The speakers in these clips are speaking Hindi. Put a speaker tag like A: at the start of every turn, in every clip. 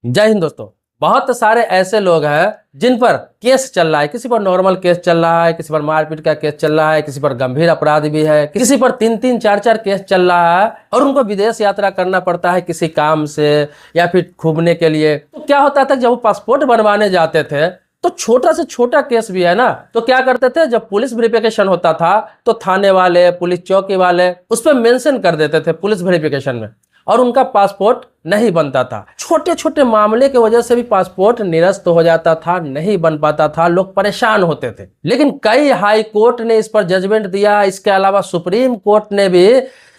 A: जय हिंद दोस्तों। बहुत सारे ऐसे लोग हैं जिन पर केस चल रहा है, किसी पर नॉर्मल केस चल रहा है, किसी पर मारपीट का केस चल रहा है, किसी पर गंभीर अपराध भी है, किसी पर 3-3 4-4 केस चल रहा है और उनको विदेश यात्रा करना पड़ता है किसी काम से या फिर घूमने के लिए। तो क्या होता था, जब वो पासपोर्ट बनवाने जाते थे तो छोटा से छोटा केस भी है ना, तो क्या करते थे, जब पुलिस वेरिफिकेशन होता था तो थाने वाले, पुलिस चौकी वाले उस पर मेंशन कर देते थे पुलिस वेरिफिकेशन में, और उनका पासपोर्ट नहीं बनता था। छोटे छोटे मामले की वजह से भी पासपोर्ट निरस्त हो जाता था, नहीं बन पाता था, लोग परेशान होते थे। लेकिन कई हाई कोर्ट ने इस पर जजमेंट दिया। इसके अलावा सुप्रीम कोर्ट ने भी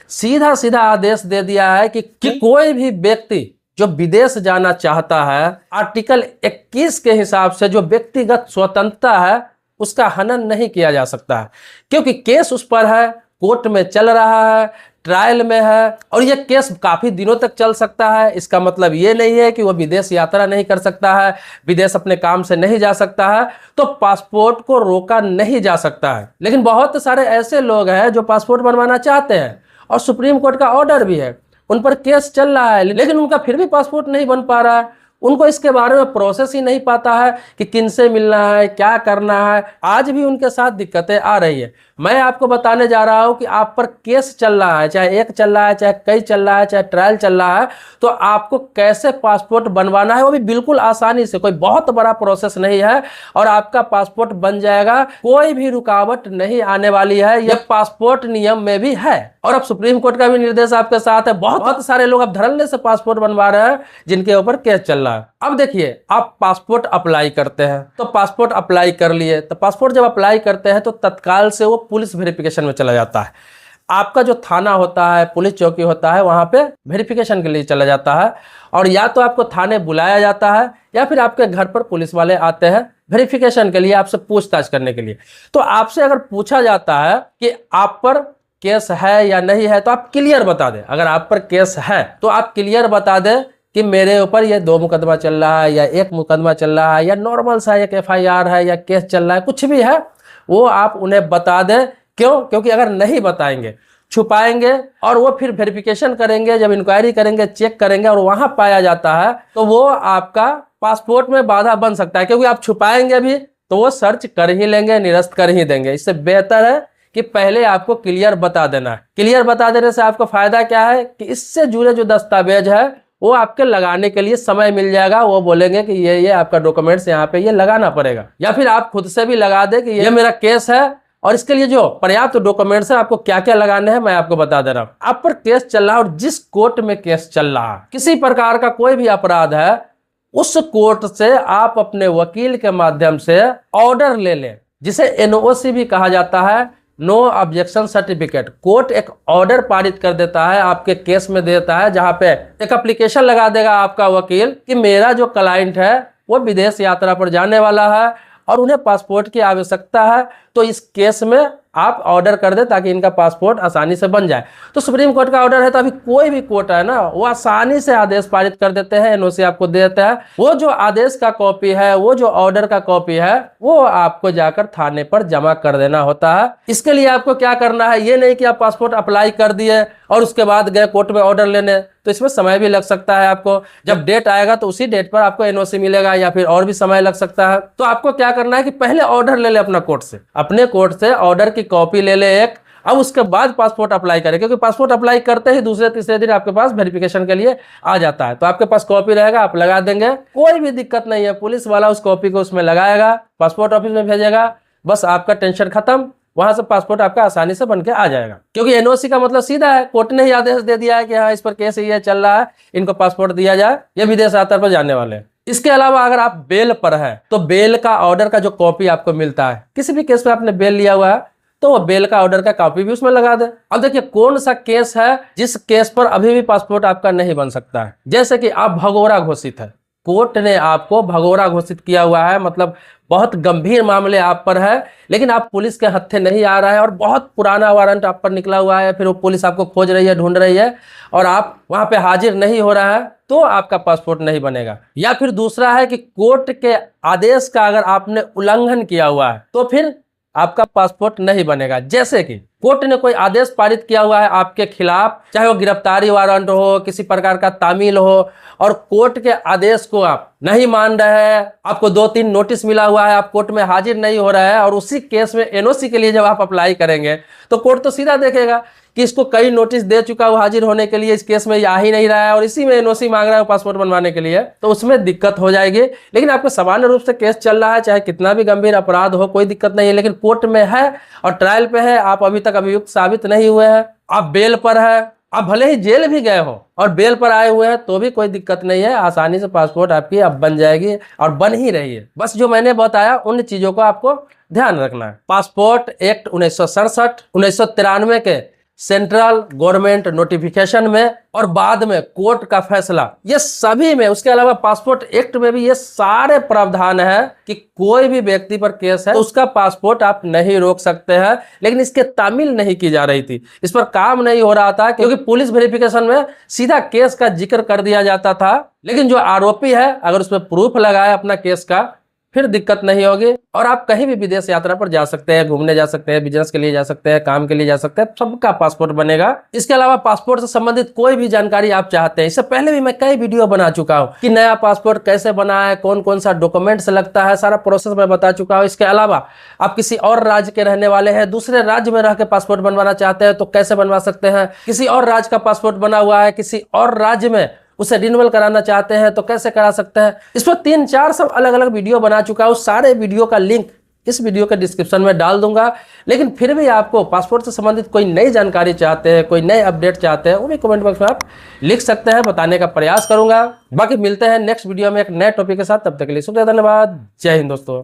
A: सीधा सीधा आदेश दे दिया है कि कोई भी व्यक्ति जो विदेश जाना चाहता है, आर्टिकल 21 के हिसाब से जो व्यक्तिगत स्वतंत्रता है उसका हनन नहीं किया जा सकता है, क्योंकि केस उस पर है, कोर्ट में चल रहा है, ट्रायल में है और यह केस काफी दिनों तक चल सकता है। इसका मतलब ये नहीं है कि वह विदेश यात्रा नहीं कर सकता है, विदेश अपने काम से नहीं जा सकता है, तो पासपोर्ट को रोका नहीं जा सकता है। लेकिन बहुत सारे ऐसे लोग हैं जो पासपोर्ट बनवाना चाहते हैं और सुप्रीम कोर्ट का ऑर्डर भी है, उन पर केस चल रहा है, लेकिन उनका फिर भी पासपोर्ट नहीं बन पा रहा है। उनको इसके बारे में प्रोसेस ही नहीं पता है कि किनसे मिलना है, क्या करना है। आज भी उनके साथ दिक्कतें आ रही है। मैं आपको बताने जा रहा हूं कि आप पर केस चल रहा है, चाहे एक चल रहा है, चाहे कई चल रहा है, चाहे ट्रायल चल रहा है, तो आपको कैसे पासपोर्ट बनवाना है, वो भी बिल्कुल आसानी से, कोई बहुत बड़ा प्रोसेस नहीं है और आपका पासपोर्ट बन जाएगा। कोई भी रुकावट नहीं आने वाली है, यह पासपोर्ट नियम में भी है और अब सुप्रीम कोर्ट का भी निर्देश आपके साथ है। बहुत सारे लोग अब धड़ल्ले से पासपोर्ट बनवा रहे हैं जिनके ऊपर केस चल रहा है। अब देखिए, आप पासपोर्ट अप्लाई करते हैं तो पासपोर्ट अप्लाई कर लिए, तो पासपोर्ट जब अप्लाई करते हैं तो तत्काल से वो पुलिस वेरिफिकेशन में चला जाता है। आपका जो थाना होता है, पुलिस चौकी होता है, वहां पे वेरिफिकेशन के लिए चला जाता है और या तो आपको थाने बुलाया जाता है या फिर आपके घर पर पुलिस वाले आते हैं वेरिफिकेशन के लिए, आपसे पूछताछ करने के लिए। तो आपसे अगर पूछा जाता है कि आप पर केस है या नहीं है, तो आप क्लियर बता दें। अगर आप पर केस है तो आप क्लियर बता दें कि मेरे ऊपर ये 2 मुकदमा चल रहा है या 1 मुकदमा चल रहा है या नॉर्मल सा एक FIR है या केस चल रहा है, कुछ भी है वो आप उन्हें बता दें। क्यों? क्योंकि अगर नहीं बताएंगे, छुपाएंगे और वो फिर वेरिफिकेशन करेंगे, जब इंक्वायरी करेंगे, चेक करेंगे और वहां पाया जाता है तो वो आपका पासपोर्ट में बाधा बन सकता है, क्योंकि आप छुपाएंगे भी तो वो सर्च कर ही लेंगे, निरस्त कर ही देंगे। इससे बेहतर है कि पहले आपको क्लियर बता देना है। क्लियर बता देने से आपको फायदा क्या है कि इससे जुड़े जो दस्तावेज है वो आपके लगाने के लिए समय मिल जाएगा। वो बोलेंगे कि ये आपका डॉक्यूमेंट्स यहाँ पे ये लगाना पड़ेगा, या फिर आप खुद से भी लगा दे कि ये मेरा केस है और इसके लिए जो पर्याप्त डॉक्यूमेंट्स है आपको क्या क्या लगाने हैं मैं आपको बता दे रहा हूँ। आप पर केस चल रहा है और जिस कोर्ट में केस चल रहा है, किसी प्रकार का कोई भी अपराध है, उस कोर्ट से आप अपने वकील के माध्यम से ऑर्डर ले लें, जिसे NOC भी कहा जाता है, नो ऑब्जेक्शन सर्टिफिकेट। कोर्ट एक ऑर्डर पारित कर देता है, आपके केस में देता है, जहां पे एक एप्लीकेशन लगा देगा आपका वकील कि मेरा जो क्लाइंट है वो विदेश यात्रा पर जाने वाला है और उन्हें पासपोर्ट की आवश्यकता है, तो इस केस में आप ऑर्डर कर दे ताकि इनका पासपोर्ट आसानी से बन जाए। तो सुप्रीम कोर्ट का ऑर्डर है, तो अभी कोई भी कोर्ट है ना, वो आसानी से आदेश पारित कर देते हैं, NOC आपको दे देता है। वो जो आदेश का कॉपी है, वो जो ऑर्डर का कॉपी है, वो आपको जाकर थाने पर जमा कर देना होता है। इसके लिए आपको क्या करना है, ये नहीं कि आप पासपोर्ट अप्लाई कर दिए और उसके बाद गए कोर्ट में ऑर्डर लेने, तो इसमें समय भी लग सकता है। आपको जब डेट आएगा तो उसी डेट पर आपको NOC मिलेगा या फिर और भी समय लग सकता है। तो आपको क्या करना है कि पहले ऑर्डर ले ले अपना कोर्ट से, अपने कोर्ट से ऑर्डर की कॉपी ले ले एक, अब उसके बाद पासपोर्ट अप्लाई करें, क्योंकि पासपोर्ट अप्लाई करते ही दूसरे तीसरे दिन आपके पास वेरिफिकेशन के लिए आ जाता है। तो आपके पास कॉपी रहेगा, आप लगा देंगे, कोई भी दिक्कत नहीं है। पुलिस वाला उस कॉपी को उसमें लगाएगा, पासपोर्ट ऑफिस में भेजेगा, बस आपका टेंशन खत्म। वहां से पासपोर्ट आपका आसानी से बनके आ जाएगा, क्योंकि NOC का मतलब सीधा है, कोर्ट ने ही आदेश दे दिया है कि हाँ इस पर केस ये चल रहा है, इनको पासपोर्ट दिया जाए, ये विदेश यात्रा पर जाने वाले हैं। इसके अलावा अगर आप बेल पर है तो बेल का ऑर्डर का जो कॉपी आपको मिलता है, किसी भी केस में आपने बेल लिया हुआ है तो वो बेल का ऑर्डर का कॉपी भी उसमें लगा दे। अब देखिए कौन सा केस है जिस केस पर अभी भी पासपोर्ट आपका नहीं बन सकता है। जैसे कि आप भगोड़ा घोषित है, कोर्ट ने आपको भगोड़ा घोषित किया हुआ है, मतलब बहुत गंभीर मामले आप पर है, लेकिन आप पुलिस के हत्थे नहीं आ रहा है और बहुत पुराना वारंट आप पर निकला हुआ है, फिर वो पुलिस आपको खोज रही है, ढूंढ रही है और आप वहां पे हाजिर नहीं हो रहा है, तो आपका पासपोर्ट नहीं बनेगा। या फिर दूसरा है कि कोर्ट के आदेश का अगर आपने उल्लंघन किया हुआ है तो फिर आपका पासपोर्ट नहीं बनेगा। जैसे कि कोर्ट ने कोई आदेश पारित किया हुआ है आपके खिलाफ, चाहे वो गिरफ्तारी वारंट हो, किसी प्रकार का तामील हो, और कोर्ट के आदेश को आप नहीं मान रहे हैं, आपको 2-3 नोटिस मिला हुआ है, आप कोर्ट में हाजिर नहीं हो रहा है, और उसी केस में एनओसी के लिए जब आप अप्लाई करेंगे तो कोर्ट तो सीधा देखेगा कि इसको कई नोटिस दे चुका हो हाजिर होने के लिए, इस केस में आ ही नहीं रहा है और इसी में एनओसी मांग रहा है पासपोर्ट बनवाने के लिए, तो उसमें दिक्कत हो जाएगी। लेकिन आपको सामान्य रूप से केस चल रहा है, चाहे कितना भी गंभीर अपराध हो, कोई दिक्कत नहीं है, लेकिन कोर्ट में है और ट्रायल पे है, आप अभी तक अभियुक्त साबित नहीं हुए हैं, आप बेल पर है, आप भले ही जेल भी गए हो और बेल पर आए हुए हैं तो भी कोई दिक्कत नहीं है, आसानी से पासपोर्ट आपकी अब बन जाएगी और बन ही रही है। बस जो मैंने बताया उन चीजों को आपको ध्यान रखना है। पासपोर्ट एक्ट 1967, 1993 के सेंट्रल गवर्नमेंट नोटिफिकेशन में और बाद में कोर्ट का फैसला, ये सभी में, उसके अलावा पासपोर्ट एक्ट में भी ये सारे प्रावधान है कि कोई भी व्यक्ति पर केस है तो उसका पासपोर्ट आप नहीं रोक सकते हैं। लेकिन इसके तामील नहीं की जा रही थी, इस पर काम नहीं हो रहा था, क्योंकि पुलिस वेरिफिकेशन में सीधा केस का जिक्र कर दिया जाता था। लेकिन जो आरोपी है अगर उसमें प्रूफ लगाए अपना केस का, फिर दिक्कत नहीं होगी और आप कहीं भी विदेश यात्रा पर जा सकते हैं, घूमने जा सकते हैं, बिजनेस के लिए जा सकते हैं, काम के लिए जा सकते हैं, सबका पासपोर्ट बनेगा। इसके अलावा पासपोर्ट से संबंधित कोई भी जानकारी आप चाहते हैं, इससे पहले भी मैं कई वीडियो बना चुका हूं कि नया पासपोर्ट कैसे बना है, कौन कौन सा डॉक्यूमेंट्स लगता है, सारा प्रोसेस मैं बता चुका हूं। इसके अलावा आप किसी और राज्य के रहने वाले हैं, दूसरे राज्य में रह के पासपोर्ट बनवाना चाहते हैं तो कैसे बनवा सकते हैं, किसी और राज्य का पासपोर्ट बना हुआ है, किसी और राज्य में उसे रिन्यूअल कराना चाहते हैं तो कैसे करा सकते हैं, इस पर 3-4 सब अलग अलग वीडियो बना चुका हूं। सारे वीडियो का लिंक इस वीडियो के डिस्क्रिप्शन में डाल दूंगा। लेकिन फिर भी आपको पासपोर्ट से संबंधित कोई नई जानकारी चाहते हैं, कोई नए अपडेट चाहते हैं, वो भी कमेंट बॉक्स में आप लिख सकते हैं, बताने का प्रयास करूंगा। बाकी मिलते हैं नेक्स्ट वीडियो में एक नए टॉपिक के साथ, तब तक के लिए शुक्रिया, धन्यवाद, जय हिंद दोस्तों।